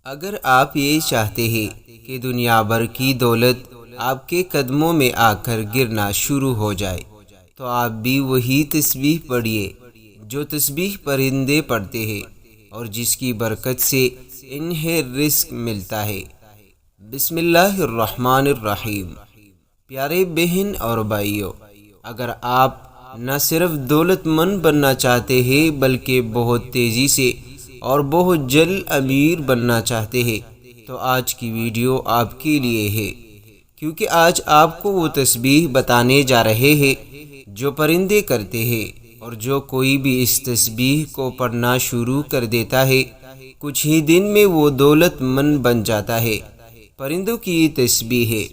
اگر آپ یہ چاہتے ہیں کہ دنیا بھر کی دولت آپ کے قدموں میں آ کر گرنا شروع ہو جائے تو آپ بھی وہی تسبیح پڑھیے جو تسبیح پرندے پڑھتے ہیں اور جس کی برکت سے انہیں رزق ملتا ہے۔ بسم اللہ الرحمن الرحیم۔ پیارے بہن اور بھائیوں، اگر آپ نہ صرف دولت مند بننا چاہتے ہیں بلکہ بہت تیزی سے اور بہت جلد امیر بننا چاہتے ہیں تو آج کی ویڈیو آپ کے لیے ہے، کیونکہ آج آپ کو وہ تسبیح بتانے جا رہے ہیں جو پرندے کرتے ہیں، اور جو کوئی بھی اس تسبیح کو پڑھنا شروع کر دیتا ہے کچھ ہی دن میں وہ دولت مند بن جاتا ہے۔ پرندوں کی یہ تسبیح ہے،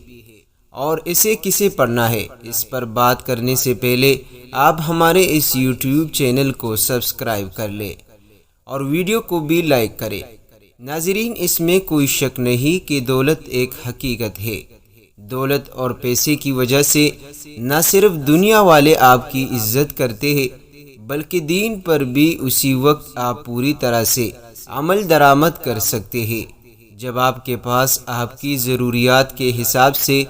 اور اسے کسے پڑھنا ہے اس پر بات کرنے سے پہلے آپ ہمارے اس یوٹیوب چینل کو سبسکرائب کر لیں اور ویڈیو کو بھی لائک کریں۔ ناظرین، اس میں کوئی شک نہیں کہ دولت ایک حقیقت ہے۔ دولت اور پیسے کی وجہ سے نہ صرف دنیا والے آپ کی عزت کرتے ہیں بلکہ دین پر بھی اسی وقت آپ پوری طرح سے عمل درآمد کر سکتے ہیں جب آپ کے پاس آپ کی ضروریات کے حساب سے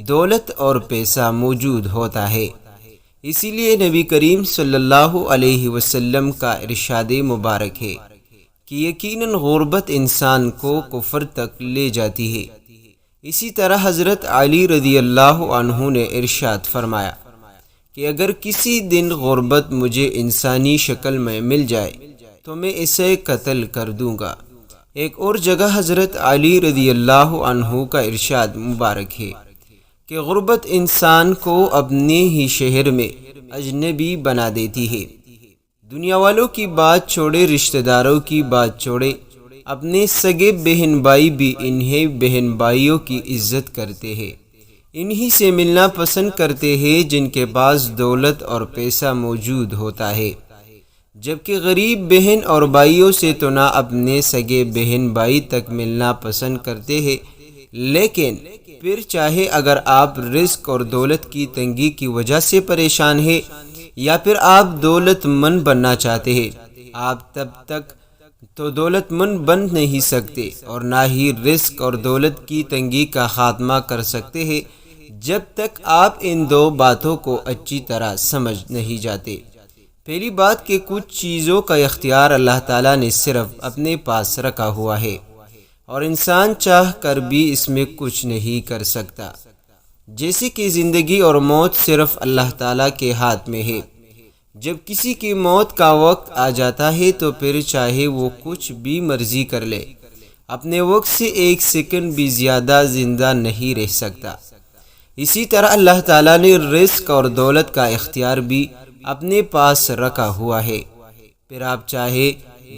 دولت اور پیسہ موجود ہوتا ہے۔ اسی لیے نبی کریم صلی اللہ علیہ وسلم کا ارشاد مبارک ہے کہ یقیناً غربت انسان کو کفر تک لے جاتی ہے۔ اسی طرح حضرت علی رضی اللہ عنہ نے ارشاد فرمایا کہ اگر کسی دن غربت مجھے انسانی شکل میں مل جائے تو میں اسے قتل کر دوں گا۔ ایک اور جگہ حضرت علی رضی اللہ عنہ کا ارشاد مبارک ہے کہ غربت انسان کو اپنے ہی شہر میں اجنبی بنا دیتی ہے۔ دنیا والوں کی بات چھوڑے، رشتہ داروں کی بات چھوڑے، اپنے سگے بہن بھائی بھی انہیں بہن بھائیوں کی عزت کرتے ہیں، انہی سے ملنا پسند کرتے ہیں جن کے پاس دولت اور پیسہ موجود ہوتا ہے، جبکہ غریب بہن اور بھائیوں سے تو نہ اپنے سگے بہن بھائی تک ملنا پسند کرتے ہیں۔ لیکن پھر چاہے اگر آپ رزق اور دولت کی تنگی کی وجہ سے پریشان ہیں یا پھر آپ دولت مند بننا چاہتے ہیں، آپ تب تک تو دولت مند بن نہیں سکتے اور نہ ہی رزق اور دولت کی تنگی کا خاتمہ کر سکتے ہیں جب تک آپ ان دو باتوں کو اچھی طرح سمجھ نہیں جاتے۔ پہلی بات کہ کچھ چیزوں کا اختیار اللہ تعالیٰ نے صرف اپنے پاس رکھا ہوا ہے اور انسان چاہ کر بھی اس میں کچھ نہیں کر سکتا، جیسے کہ زندگی اور موت صرف اللہ تعالیٰ کے ہاتھ میں ہے۔ جب کسی کی موت کا وقت آ جاتا ہے تو پھر چاہے وہ کچھ بھی مرضی کر لے، اپنے وقت سے ایک سیکنڈ بھی زیادہ زندہ نہیں رہ سکتا۔ اسی طرح اللہ تعالیٰ نے رزق اور دولت کا اختیار بھی اپنے پاس رکھا ہوا ہے۔ پھر آپ چاہے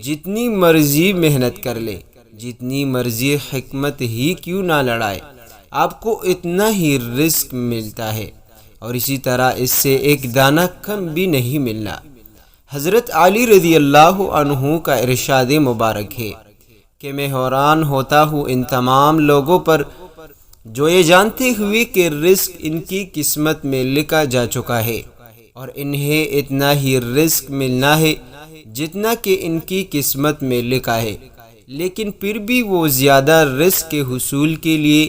جتنی مرضی محنت کر لے، جتنی مرضی حکمت ہی کیوں نہ لڑائے، آپ کو اتنا ہی رزق ملتا ہے، اور اسی طرح اس سے ایک دانہ کم بھی نہیں ملنا۔ حضرت علی رضی اللہ عنہ کا ارشاد مبارک ہے کہ میں حیران ہوتا ہوں ان تمام لوگوں پر جو یہ جانتے ہوئے کہ رزق ان کی قسمت میں لکھا جا چکا ہے اور انہیں اتنا ہی رزق ملنا ہے جتنا کہ ان کی قسمت میں لکھا ہے، لیکن پھر بھی وہ زیادہ رزق کے حصول کے لیے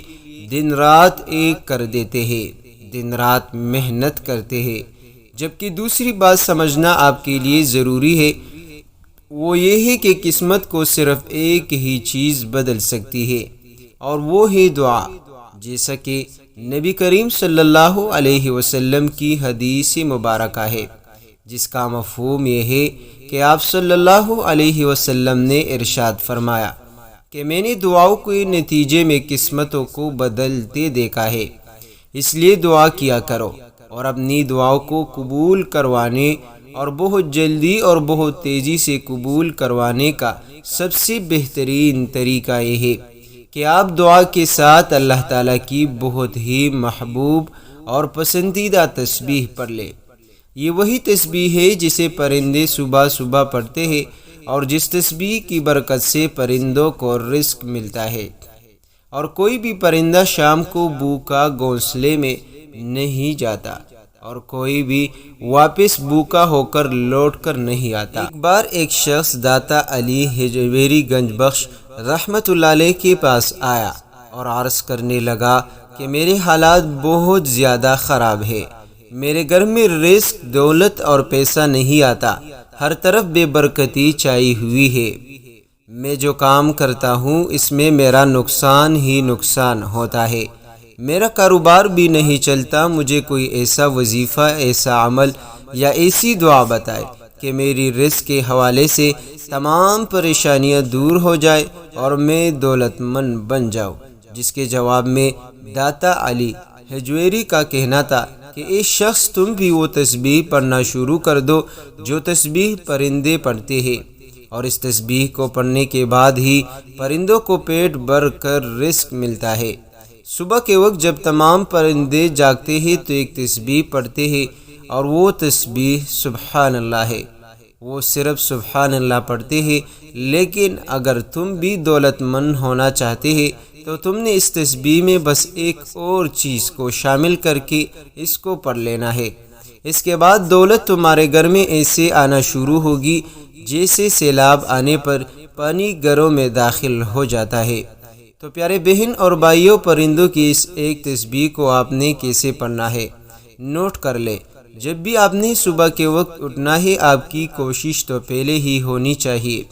دن رات ایک کر دیتے ہیں، دن رات محنت کرتے ہیں۔ جبکہ دوسری بات سمجھنا آپ کے لیے ضروری ہے، وہ یہ ہے کہ قسمت کو صرف ایک ہی چیز بدل سکتی ہے اور وہ ہے دعا، جیسا کہ نبی کریم صلی اللہ علیہ وسلم کی حدیث مبارکہ ہے، جس کا مفہوم یہ ہے کہ آپ صلی اللہ علیہ وسلم نے ارشاد فرمایا کہ میں نے دعاؤں کے نتیجے میں قسمتوں کو بدلتے دیکھا ہے، اس لیے دعا کیا کرو، اور اپنی دعاؤں کو قبول کروانے اور بہت جلدی اور بہت تیزی سے قبول کروانے کا سب سے بہترین طریقہ یہ ہے کہ آپ دعا کے ساتھ اللہ تعالیٰ کی بہت ہی محبوب اور پسندیدہ تسبیح پڑھ لیں۔ یہ وہی تسبیح ہے جسے پرندے صبح صبح پڑھتے ہیں اور جس تسبیح کی برکت سے پرندوں کو رزق ملتا ہے، اور کوئی بھی پرندہ شام کو بھوکا گھونسلے میں نہیں جاتا اور کوئی بھی واپس بھوکا ہو کر لوٹ کر نہیں آتا۔ ایک بار ایک شخص داتا علی ہجویری گنج بخش رحمت اللہ علیہ کے پاس آیا اور عرض کرنے لگا کہ میرے حالات بہت زیادہ خراب ہے، میرے گھر میں رزق، دولت اور پیسہ نہیں آتا، ہر طرف بے برکتی چھائی ہوئی ہے، میں جو کام کرتا ہوں اس میں میرا نقصان ہی نقصان ہوتا ہے، میرا کاروبار بھی نہیں چلتا، مجھے کوئی ایسا وظیفہ، ایسا عمل یا ایسی دعا بتائے کہ میری رزق کے حوالے سے تمام پریشانیاں دور ہو جائے اور میں دولت مند بن جاؤں۔ جس کے جواب میں داتا علی حجویری کا کہنا تھا کہ اے شخص، تم بھی وہ تسبیح پڑھنا شروع کر دو جو تسبیح پرندے پڑھتے ہیں، اور اس تسبیح کو پڑھنے کے بعد ہی پرندوں کو پیٹ بھر کر رزق ملتا ہے۔ صبح کے وقت جب تمام پرندے جاگتے ہیں تو ایک تسبیح پڑھتے ہیں، اور وہ تسبیح سبحان اللہ ہے، وہ صرف سبحان اللہ پڑھتے ہیں۔ لیکن اگر تم بھی دولت مند ہونا چاہتے ہیں تو تم نے اس تسبیح میں بس ایک اور چیز کو شامل کر کے اس کو پڑھ لینا ہے۔ اس کے بعد دولت تمہارے گھر میں ایسے آنا شروع ہوگی جیسے سیلاب آنے پر پانی گھروں میں داخل ہو جاتا ہے۔ تو پیارے بہن اور بھائیوں، پرندوں کی اس ایک تسبیح کو آپ نے کیسے پڑھنا ہے نوٹ کر لے۔ جب بھی آپ نے صبح کے وقت اٹھنا ہے، آپ کی کوشش تو پہلے ہی ہونی چاہیے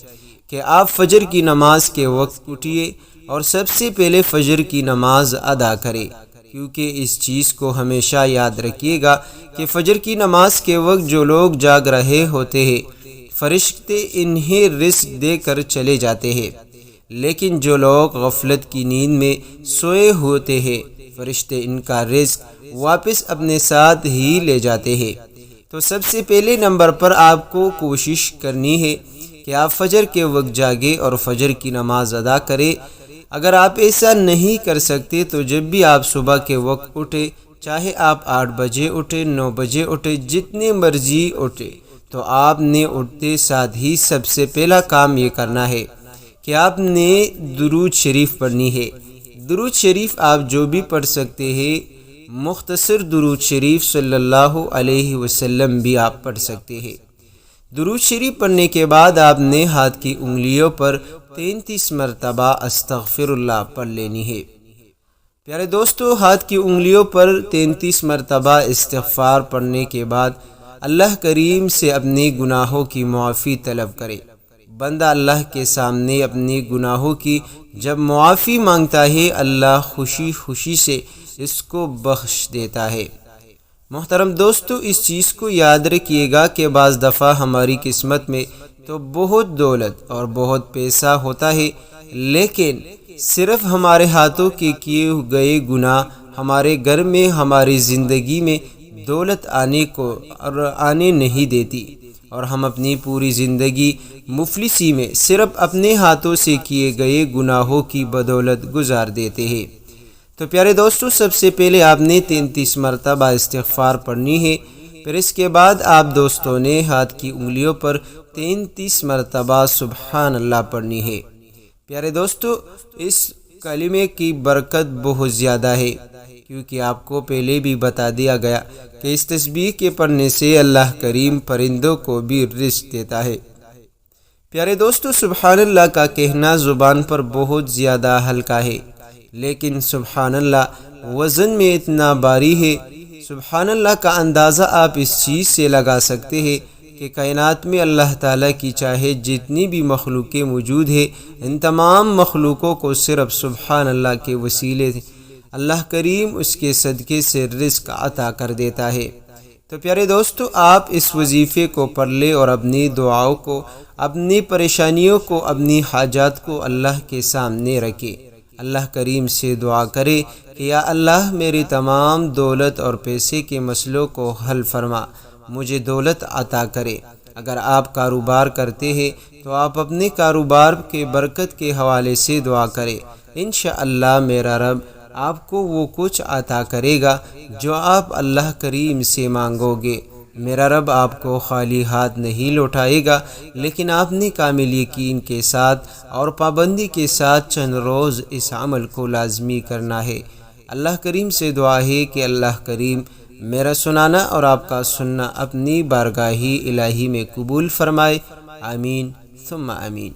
کہ آپ فجر کی نماز کے وقت اٹھیے اور سب سے پہلے فجر کی نماز ادا کریں، کیونکہ اس چیز کو ہمیشہ یاد رکھیے گا کہ فجر کی نماز کے وقت جو لوگ جاگ رہے ہوتے ہیں، فرشتے انہیں رزق دے کر چلے جاتے ہیں، لیکن جو لوگ غفلت کی نیند میں سوئے ہوتے ہیں، فرشتے ان کا رزق واپس اپنے ساتھ ہی لے جاتے ہیں۔ تو سب سے پہلے نمبر پر آپ کو کوشش کرنی ہے کہ آپ فجر کے وقت جاگیں اور فجر کی نماز ادا کریں۔ اگر آپ ایسا نہیں کر سکتے تو جب بھی آپ صبح کے وقت اٹھیں، چاہے آپ 8 بجے اٹھیں، 9 بجے اٹھیں، جتنے مرضی اٹھیں، تو آپ نے اٹھتے ساتھ ہی سب سے پہلا کام یہ کرنا ہے کہ آپ نے درود شریف پڑھنی ہے۔ درود شریف آپ جو بھی پڑھ سکتے ہیں، مختصر درود شریف صلی اللہ علیہ وسلم بھی آپ پڑھ سکتے ہیں۔ درود شریف پڑھنے کے بعد آپ نے ہاتھ کی انگلیوں پر 33 مرتبہ استغفر اللہ پڑھ لینی ہے۔ پیارے دوستو، ہاتھ کی انگلیوں پر 33 مرتبہ استغفار پڑھنے کے بعد اللہ کریم سے اپنے گناہوں کی معافی طلب کرے۔ بندہ اللہ کے سامنے اپنے گناہوں کی جب معافی مانگتا ہے، اللہ خوشی خوشی سے اس کو بخش دیتا ہے۔ محترم دوستو، اس چیز کو یاد رکھیے گا کہ بعض دفعہ ہماری قسمت میں تو بہت دولت اور بہت پیسہ ہوتا ہے، لیکن صرف ہمارے ہاتھوں کے کیے گئے گناہ ہمارے گھر میں، ہماری زندگی میں دولت آنے نہیں دیتی، اور ہم اپنی پوری زندگی مفلسی میں صرف اپنے ہاتھوں سے کیے گئے گناہوں کی بدولت گزار دیتے ہیں۔ تو پیارے دوستو، سب سے پہلے آپ نے 33 مرتبہ استغفار پڑھنی ہے، پھر اس کے بعد آپ دوستوں نے ہاتھ کی انگلیوں پر 33 مرتبہ سبحان اللہ پڑھنی ہے۔ پیارے دوستو، اس کلمے کی برکت بہت زیادہ ہے، کیونکہ آپ کو پہلے بھی بتا دیا گیا کہ اس تسبیح کے پڑھنے سے اللہ کریم پرندوں کو بھی رزق دیتا ہے۔ پیارے دوستو، سبحان اللہ کا کہنا زبان پر بہت زیادہ ہلکا ہے، لیکن سبحان اللہ وزن میں اتنا بھاری ہے۔ سبحان اللہ کا اندازہ آپ اس چیز سے لگا سکتے ہیں کہ کائنات میں اللہ تعالیٰ کی چاہے جتنی بھی مخلوقیں موجود ہیں، ان تمام مخلوقوں کو صرف سبحان اللہ کے وسیلے اللہ کریم اس کے صدقے سے رزق عطا کر دیتا ہے۔ تو پیارے دوستو، آپ اس وظیفے کو پڑھ لیں اور اپنی دعاؤں کو، اپنی پریشانیوں کو، اپنی حاجات کو اللہ کے سامنے رکھیں۔ اللہ کریم سے دعا کرے کہ یا اللہ، میری تمام دولت اور پیسے کے مسئلوں کو حل فرما، مجھے دولت عطا کرے۔ اگر آپ کاروبار کرتے ہیں تو آپ اپنے کاروبار کے برکت کے حوالے سے دعا کریں، انشاءاللہ میرا رب آپ کو وہ کچھ عطا کرے گا جو آپ اللہ کریم سے مانگو گے۔ میرا رب آپ کو خالی ہاتھ نہیں لوٹائے گا، لیکن آپ نے کامل یقین کے ساتھ اور پابندی کے ساتھ چند روز اس عمل کو لازمی کرنا ہے۔ اللہ کریم سے دعا ہے کہ اللہ کریم میرا سنانا اور آپ کا سننا اپنی بارگاہ الہی میں قبول فرمائے۔ آمین ثم آمین۔